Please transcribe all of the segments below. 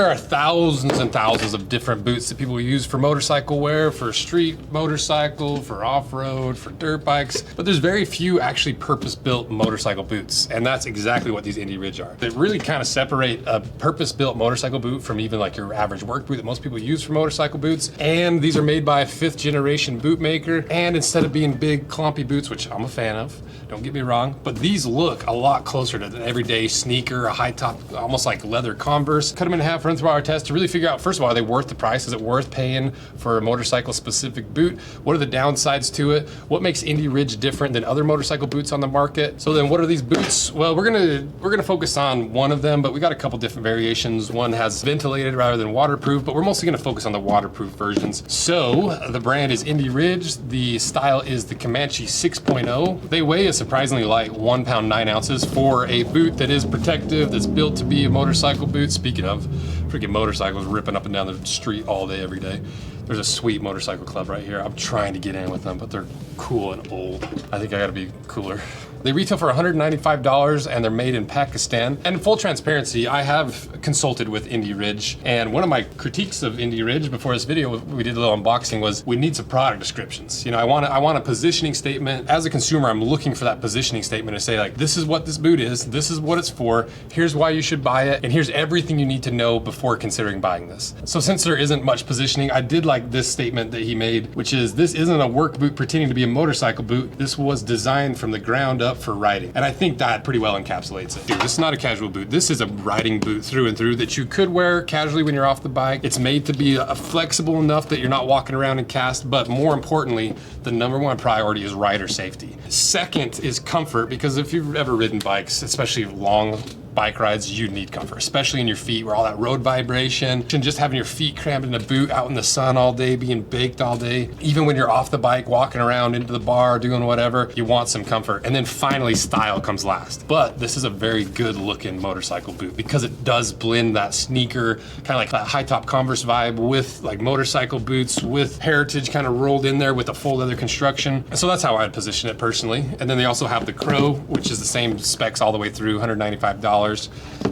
there are thousands and thousands of different boots that people use for motorcycle wear, for street motorcycle, for off-road, for dirt bikes, but there's very few actually purpose-built motorcycle boots, and that's exactly what these Indie Ridge are. They really kind of separate a purpose-built motorcycle boot from even like your average work boot that most people use for motorcycle boots, and these are made by a 5th generation boot maker, and instead of being big clumpy boots, which I'm a fan of, don't get me wrong, but these look a lot closer to an everyday sneaker, a high top, almost like leather Converse. Cut them in half, run through our test to really figure out, first of all, are they worth the price? Is it worth paying for a motorcycle specific boot? What are the downsides to it? What makes Indie Ridge different than other motorcycle boots on the market? So then what are these boots? Well, we're gonna focus on one of them, but we got a couple different variations. One has ventilated rather than waterproof, but we're mostly gonna focus on the waterproof versions. So the brand is Indie Ridge. The style is the Comanche 6.0. They weigh a surprisingly light 1 pound 9 ounces for a boot that is protective, that's built to be a motorcycle boot. Speaking of, freaking motorcycles ripping up and down the street all day, every day. There's a sweet motorcycle club right here. I'm trying to get in with them, but they're cool and old. I think I gotta be cooler. They retail for $195 and they're made in Pakistan. And in full transparency, I have consulted with Indie Ridge, and one of my critiques of Indie Ridge before this video, we did a little unboxing, was we need some product descriptions. You know, I want a positioning statement. As a consumer, I'm looking for that positioning statement to say like, this is what this boot is, this is what it's for, here's why you should buy it, and here's everything you need to know before considering buying this. So since there isn't much positioning, I did like this statement that he made, which is, this isn't a work boot pretending to be a motorcycle boot. This was designed from the ground up for riding. And I think that pretty well encapsulates it. Dude, this is not a casual boot. This is a riding boot through and through that you could wear casually when you're off the bike. It's made to be flexible enough that you're not walking around in cast, but more importantly, the #1 priority is rider safety. Second is comfort, because if you've ever ridden bikes, especially long bike rides, you need comfort, especially in your feet where all that road vibration and just having your feet crammed in a boot out in the sun all day, being baked all day. Even when you're off the bike, walking around into the bar, doing whatever, you want some comfort. And then finally, style comes last. But this is a very good looking motorcycle boot because it does blend that sneaker, kind of like that high top Converse vibe with like motorcycle boots with heritage kind of rolled in there with a full leather construction. And so that's how I'd position it personally. And then they also have the Crow, which is the same specs all the way through, $195.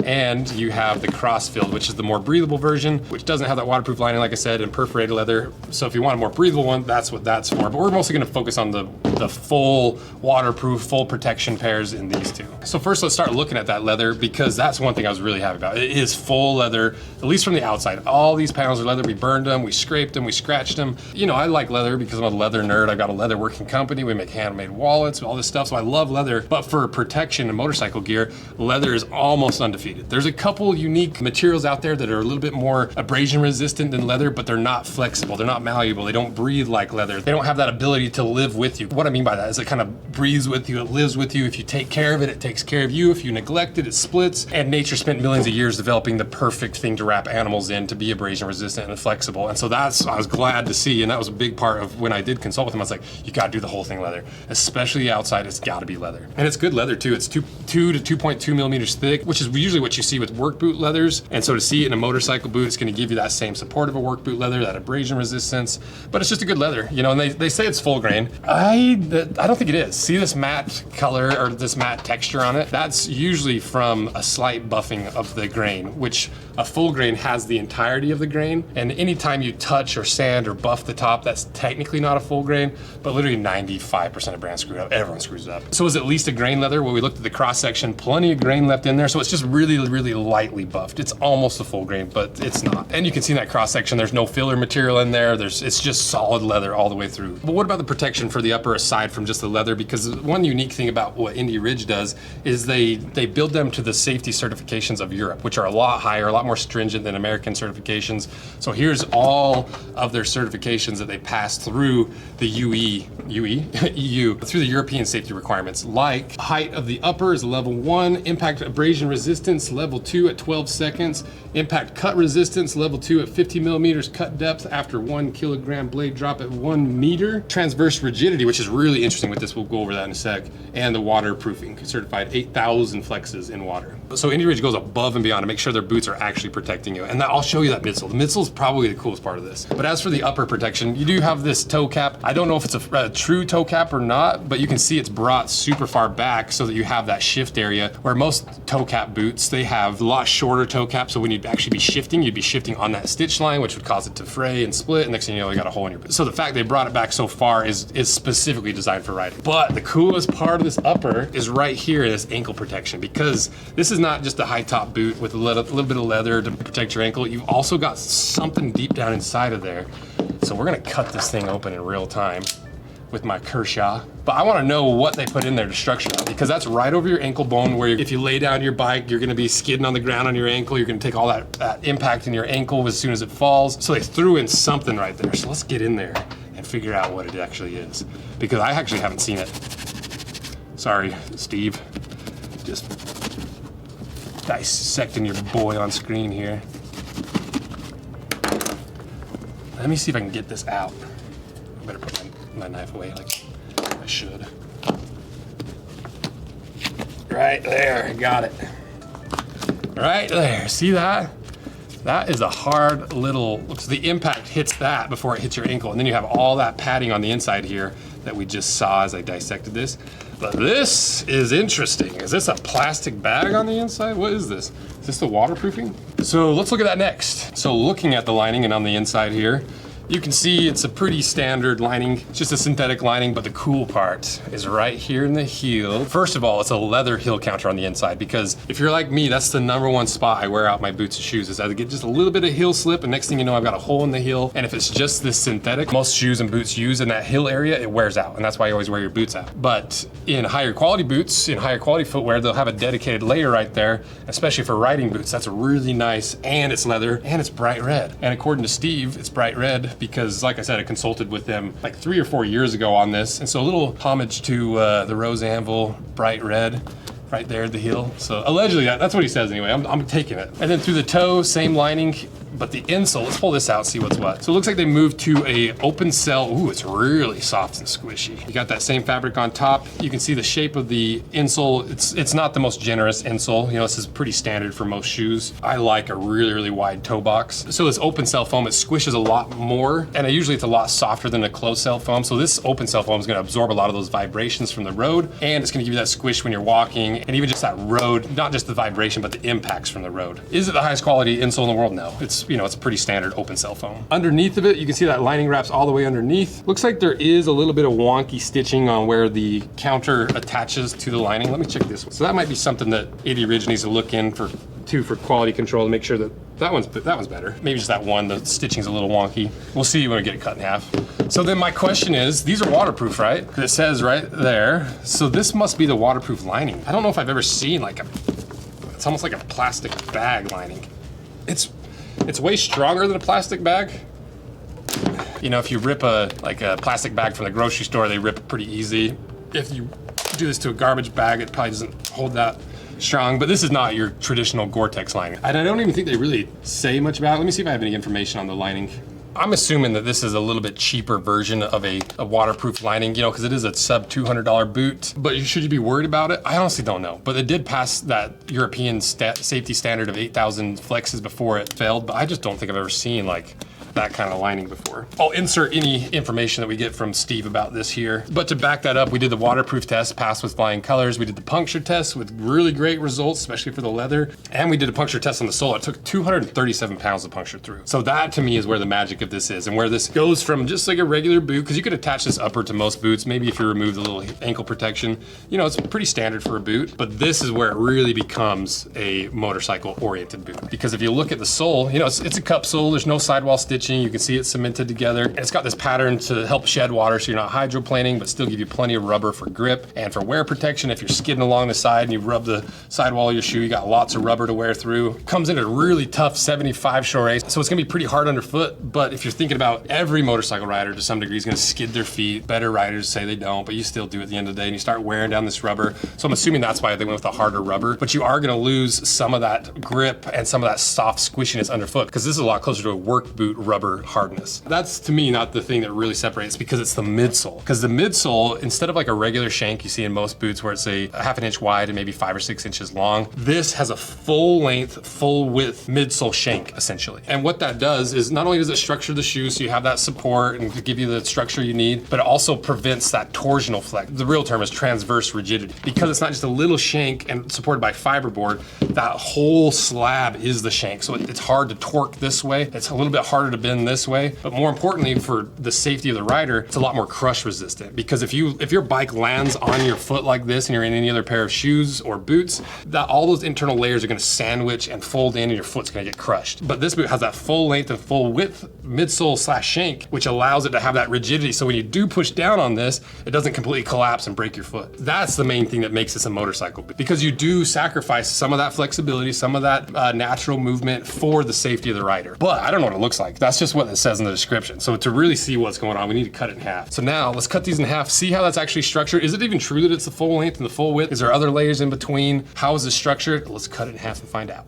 And you have the Crossfield, which is the more breathable version, which doesn't have that waterproof lining, like I said, and perforated leather. So if you want a more breathable one, that's what that's for. But we're mostly gonna focus on the full waterproof, full protection pairs in these two. So first, let's start looking at that leather, because that's one thing I was really happy about. It is full leather, at least from the outside. All these panels are leather. We burned them, we scraped them, we scratched them. You know, I like leather because I'm a leather nerd. I've got a leather working company. We make handmade wallets, all this stuff. So I love leather, but for protection and motorcycle gear, leather is almost undefeated. There's a couple unique materials out there that are a little bit more abrasion resistant than leather, but they're not flexible, they're not malleable, they don't breathe like leather. They don't have that ability to live with you. What I mean by that is it kind of breathes with you, it lives with you. If you take care of it, it takes care of you. If you neglect it, it splits. And nature spent millions of years developing the perfect thing to wrap animals in to be abrasion resistant and flexible. And so I was glad to see, and that was a big part of when I did consult with him. I was like, you gotta do the whole thing leather, especially the outside. It's gotta be leather. And it's good leather too. It's 2 to 2.2 millimeters thick, which is usually what you see with work boot leathers. And so to see it in a motorcycle boot, it's gonna give you that same support of a work boot leather, that abrasion resistance, but it's just a good leather, you know, and they say it's full grain. I don't think it is. See this matte color or this matte texture on it? That's usually from a slight buffing of the grain, which a full grain has the entirety of the grain. And anytime you touch or sand or buff the top, that's technically not a full grain, but literally 95% of brands screw it up. Everyone screws it up. So is it at least a grain leather? Well, we looked at the cross section, plenty of grain left in there. So it's just really, really lightly buffed. It's almost a full grain, but it's not. And you can see in that cross section, there's no filler material in there. It's just solid leather all the way through. But what about the protection for the upper aside from just the leather? Because one unique thing about what Indie Ridge does is they build them to the safety certifications of Europe, which are a lot higher, a lot more stringent than American certifications. So here's all of their certifications that they pass through the EU, through the European safety requirements, like height of the upper is level 1, impact abrasion resistance level 2 at 12 seconds, impact cut resistance level 2 at 50 millimeters cut depth after 1 kilogram blade drop at 1 meter, transverse rigidity, which is really interesting with this, we'll go over that in a sec, and the waterproofing, certified 8,000 flexes in water. So Indie Ridge goes above and beyond to make sure their boots are actually actually protecting you. And I'll show you that midsole. The midsole is probably the coolest part of this. But as for the upper protection, you do have this toe cap. I don't know if it's a true toe cap or not, but you can see it's brought super far back so that you have that shift area, where most toe cap boots, they have a lot shorter toe cap. So when you'd actually be shifting, you'd be shifting on that stitch line, which would cause it to fray and split. And next thing you know, you got a hole in your boot. So the fact they brought it back so far is specifically designed for riding. But the coolest part of this upper is right here in this ankle protection, because this is not just a high top boot with a little bit of leather to protect your ankle. You've also got something deep down inside of there. So we're gonna cut this thing open in real time with my Kershaw. But I wanna know what they put in there to structure that, because that's right over your ankle bone, where if you lay down your bike, you're gonna be skidding on the ground on your ankle. You're gonna take all that impact in your ankle as soon as it falls. So they threw in something right there. So let's get in there and figure out what it actually is, because I actually haven't seen it. Sorry, Steve. Just dissecting your boy on screen here. Let me see if I can get this out. I better put my knife away like I should. Right there, got it. Right there, see that? That is a hard little, so the impact hits that before it hits your ankle, and then you have all that padding on the inside here that we just saw as I dissected this. But this is interesting. Is this a plastic bag on the inside? What is this? Is this the waterproofing? So let's look at that next. So looking at the lining and on the inside here, you can see it's a pretty standard lining, it's just a synthetic lining, but the cool part is right here in the heel. First of all, it's a leather heel counter on the inside, because if you're like me, that's the #1 spot I wear out my boots and shoes, is I get just a little bit of heel slip, and next thing you know, I've got a hole in the heel. And if it's just this synthetic, most shoes and boots use in that heel area, it wears out, and that's why you always wear your boots out. But in higher quality boots, in higher quality footwear, they'll have a dedicated layer right there, especially for riding boots. That's really nice, and it's leather, and it's bright red. And according to Steve, it's bright red because, like I said, I consulted with them like 3 or 4 years ago on this. And so a little homage to the Rose Anvil bright red right there at the heel. So allegedly, that's what he says anyway. I'm taking it. And then through the toe, same lining, but the insole, let's pull this out, see what's what. So it looks like they moved to a open cell. Ooh, it's really soft and squishy. You got that same fabric on top. You can see the shape of the insole. It's not the most generous insole. You know, this is pretty standard for most shoes. I like a really, really wide toe box. So this open cell foam, it squishes a lot more, and usually it's a lot softer than a closed cell foam. So this open cell foam is gonna absorb a lot of those vibrations from the road, and it's gonna give you that squish when you're walking, and even just that road, not just the vibration, but the impacts from the road. Is it the highest quality insole in the world? No. It's a pretty standard open cell foam. Underneath of it, you can see that lining wraps all the way underneath. Looks like there is a little bit of wonky stitching on where the counter attaches to the lining. Let me check this one. So that might be something that Indie Ridge needs to look in for quality control to make sure that one's better. Maybe just that one, the stitching's a little wonky. We'll see when we get it cut in half. So then my question is, these are waterproof, right? It says right there. So this must be the waterproof lining. I don't know if I've ever seen it's almost like a plastic bag lining. It's way stronger than a plastic bag. You know, if you rip a plastic bag from the grocery store, they rip it pretty easy. If you do this to a garbage bag, it probably doesn't hold that strong, but this is not your traditional Gore-Tex lining. And I don't even think they really say much about it. Let me see if I have any information on the lining. I'm assuming that this is a little bit cheaper version of a waterproof lining, you know, because it is a sub $200 boot. But should you be worried about it? I honestly don't know. But it did pass that European safety standard of 8,000 flexes before it failed. But I just don't think I've ever seen like that kind of lining before. I'll insert any information that we get from Steve about this here. But to back that up, we did the waterproof test, passed with flying colors. We did the puncture test with really great results, especially for the leather. And we did a puncture test on the sole. It took 237 pounds to puncture through. So that to me is where the magic of this is, and where this goes from just like a regular boot, because you could attach this upper to most boots. Maybe if you remove the little ankle protection, you know, it's pretty standard for a boot. But this is where it really becomes a motorcycle oriented boot. Because if you look at the sole, you know, it's a cup sole. There's no sidewall stitching. You can see it cemented together. And it's got this pattern to help shed water so you're not hydroplaning, but still give you plenty of rubber for grip and for wear protection. If you're skidding along the side and you rub the sidewall of your shoe, you got lots of rubber to wear through. Comes in a really tough 75 Shore, so it's gonna be pretty hard underfoot. But if you're thinking about every motorcycle rider to some degree is gonna skid their feet. Better riders say they don't, but you still do at the end of the day, and you start wearing down this rubber. So I'm assuming that's why they went with a harder rubber, but you are gonna lose some of that grip and some of that soft squishiness underfoot, because this is a lot closer to a work boot rubber hardness. That's to me not the thing that really separates, because it's the midsole. Because the midsole, instead of like a regular shank you see in most boots where it's a half an inch wide and maybe 5 or 6 inches long, this has a full length, full width midsole shank essentially. And what that does is not only does it structure the shoe so you have that support and to give you the structure you need, but it also prevents that torsional flex. The real term is transverse rigidity. Because it's not just a little shank and supported by fiberboard, that whole slab is the shank. So it's hard to torque this way. It's a little bit harder to bend this way. But more importantly, for the safety of the rider, it's a lot more crush resistant. Because if your bike lands on your foot like this and you're in any other pair of shoes or boots, that all those internal layers are gonna sandwich and fold in and your foot's gonna get crushed. But this boot has that full length and full width midsole / shank, which allows it to have that rigidity. So when you do push down on this, it doesn't completely collapse and break your foot. That's the main thing that makes this a motorcycle boot, because you do sacrifice some of that flexibility, some of that natural movement for the safety of the rider. But I don't know what it looks like. That's just what it says in the description. So to really see what's going on, we need to cut it in half. So now let's cut these in half, see how that's actually structured. Is it even true that it's the full length and the full width? Is there other layers in between? How is this structured? Let's cut it in half and find out.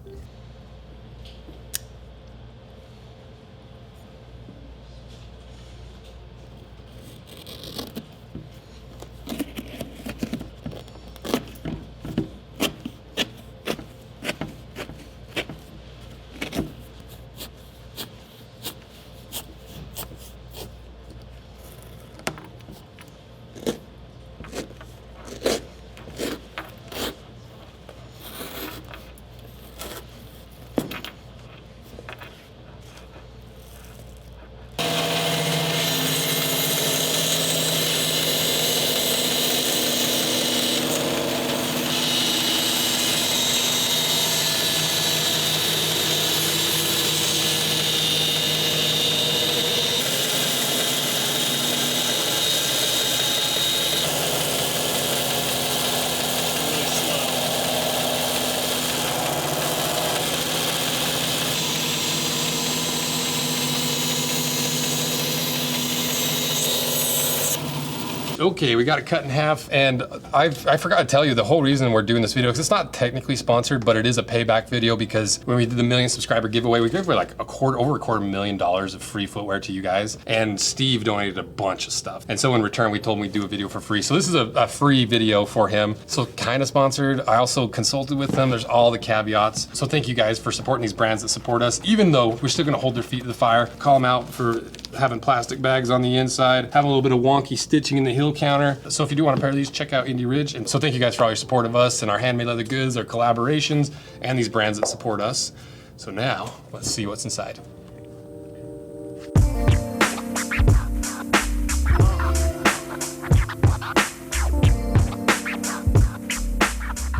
Okay, we got it cut in half, and I forgot to tell you the whole reason we're doing this video, because it's not technically sponsored, but it is a payback video, because when we did the 1 million subscriber giveaway, we gave away like over a $250,000 of free footwear to you guys, and Steve donated a bunch of stuff. And so in return, we told him we'd do a video for free. So this is a free video for him. So kind of sponsored. I also consulted with them. There's all the caveats. So thank you guys for supporting these brands that support us, even though we're still gonna hold their feet to the fire, call them out for having plastic bags on the inside, having a little bit of wonky stitching in the heel counter. So if you do want a pair of these, check out Indie Ridge. And so thank you guys for all your support of us and our handmade leather goods, our collaborations, and these brands that support us. So now, let's see what's inside.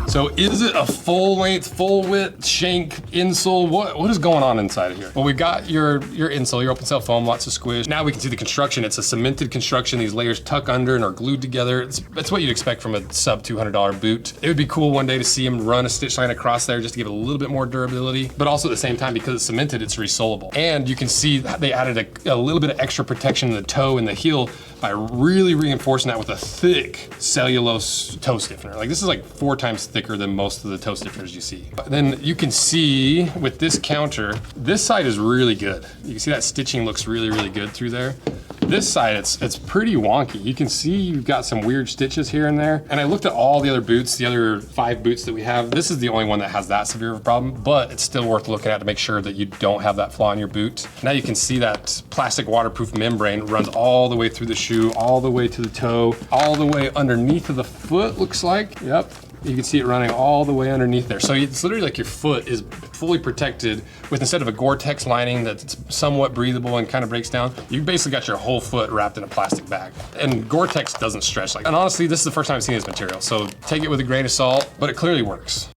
So is it a full length, full width shank insole? What is going on inside of here? Well, we've got your insole, your open cell foam, lots of squish. Now we can see the construction. It's a cemented construction. These layers tuck under and are glued together. It's what you'd expect from a sub $200 boot. It would be cool one day to see them run a stitch line across there just to give it a little bit more durability, but also at the same time, because it's cemented, it's resolable. And you can see they added a little bit of extra protection in the toe and the heel by really reinforcing that with a thick cellulose toe stiffener. Like, this is like 4 times thicker than most of the toe stiffeners you see. Then you can see with this counter, this side is really good. You can see that stitching looks really, really good through there. This side, it's pretty wonky. You can see you've got some weird stitches here and there. And I looked at all the other boots, the other 5 boots that we have. This is the only one that has that severe of a problem, but it's still worth looking at to make sure that you don't have that flaw in your boot. Now you can see that plastic waterproof membrane runs all the way through the shoe, all the way to the toe, all the way underneath of the foot, looks like. Yep. You can see it running all the way underneath there. So it's literally like your foot is fully protected with, instead of a Gore-Tex lining that's somewhat breathable and kind of breaks down, you basically got your whole foot wrapped in a plastic bag. And Gore-Tex doesn't stretch like that. And honestly, this is the first time I've seen this material, so take it with a grain of salt, but it clearly works.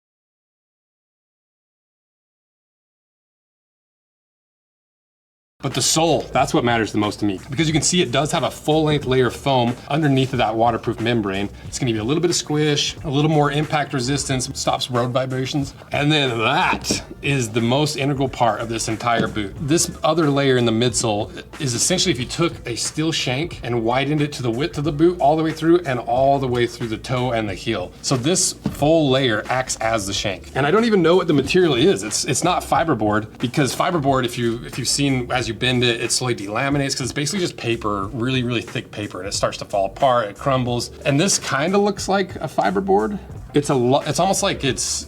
But the sole, that's what matters the most to me, because you can see it does have a full-length layer of foam underneath of that waterproof membrane. It's gonna give you a little bit of squish, a little more impact resistance, stops road vibrations. And then that is the most integral part of this entire boot. This other layer in the midsole is essentially if you took a steel shank and widened it to the width of the boot all the way through and all the way through the toe and the heel. So this full layer acts as the shank. And I don't even know what the material is. It's not fiberboard, because fiberboard, if you've seen as you bend it, it slowly delaminates because it's basically just paper, really, really thick paper, and it starts to fall apart, it crumbles. And this kind of looks like a fiberboard. It's almost like it's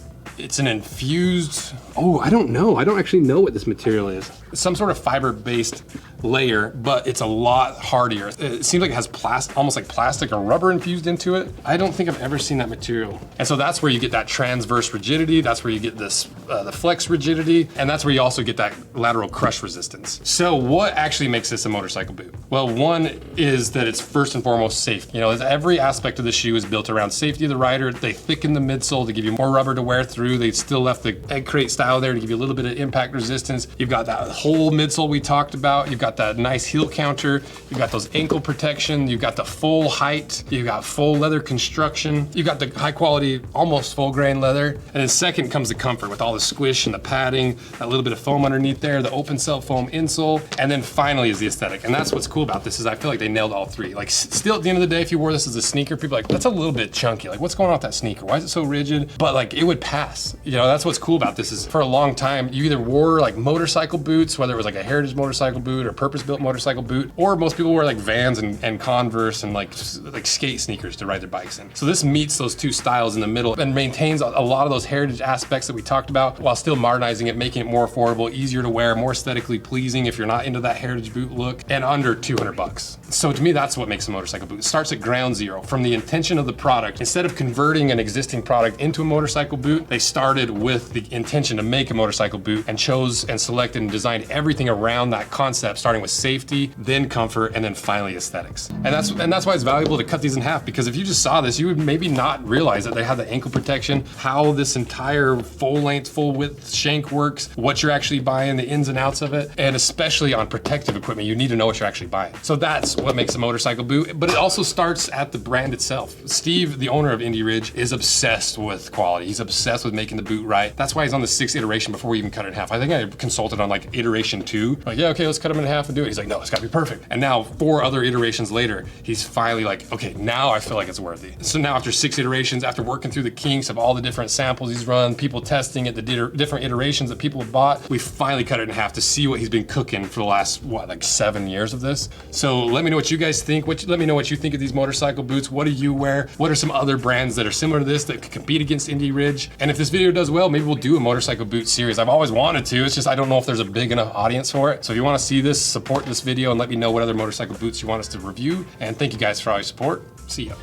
an infused, oh, I don't know. I don't actually know what this material is. Some sort of fiber-based layer, but it's a lot hardier. It seems like it has almost like plastic or rubber infused into it. I don't think I've ever seen that material. And so that's where you get that transverse rigidity. That's where you get this, the flex rigidity. And that's where you also get that lateral crush resistance. So what actually makes this a motorcycle boot? Well, one is that it's first and foremost safe. You know, every aspect of the shoe is built around safety of the rider. They thicken the midsole to give you more rubber to wear through. They still left the egg crate style there to give you a little bit of impact resistance. You've got that whole midsole we talked about. You've got that nice heel counter. You've got those ankle protection. You've got the full height. You've got full leather construction. You've got the high quality, almost full grain leather. And then second comes the comfort with all the squish and the padding, that little bit of foam underneath there, the open cell foam insole. And then finally is the aesthetic. And that's what's cool about this is I feel like they nailed all three. Like still at the end of the day, if you wore this as a sneaker, people are like, that's a little bit chunky. Like what's going on with that sneaker? Why is it so rigid? But like it would pass. You know, that's what's cool about this is for a long time, you either wore like motorcycle boots, whether it was like a heritage motorcycle boot or purpose-built motorcycle boot, or most people wear like Vans and Converse and like skate sneakers to ride their bikes in. So this meets those two styles in the middle and maintains a lot of those heritage aspects that we talked about while still modernizing it, making it more affordable, easier to wear, more aesthetically pleasing if you're not into that heritage boot look, and under 200 bucks. So to me, that's what makes a motorcycle boot. It starts at ground zero from the intention of the product. Instead of converting an existing product into a motorcycle boot, they started with the intention to make a motorcycle boot and chose and selected and designed everything around that concept, starting with safety, then comfort, and then finally aesthetics. And that's why it's valuable to cut these in half, because if you just saw this, you would maybe not realize that they have the ankle protection, how this entire full length, full width shank works, what you're actually buying, the ins and outs of it, and especially on protective equipment, you need to know what you're actually buying. So that's what makes a motorcycle boot, but it also starts at the brand itself. Steve, the owner of Indie Ridge, is obsessed with quality. He's obsessed with making the boot right. That's why he's on the 6th iteration before we even cut it in half. I think I consulted on like iteration 2. Like, yeah, okay, let's cut them in half and do it. He's like, no, it's gotta be perfect. And now 4 other iterations later, he's finally like, okay, now I feel like it's worthy. So now after 6 iterations, after working through the kinks of all the different samples he's run, people testing it, the different iterations that people have bought, we finally cut it in half to see what he's been cooking for the last, what, like 7 years of this. So let me know what you guys think. Let me know what you think of these motorcycle boots. What do you wear? What are some other brands that are similar to this that could compete against Indie Ridge? And if this video does well, maybe we'll do a motorcycle boot series. I've always wanted to, it's just I don't know if there's a big enough audience for it. So if you wanna see this, support this video and let me know what other motorcycle boots you want us to review. And thank you guys for all your support. See ya.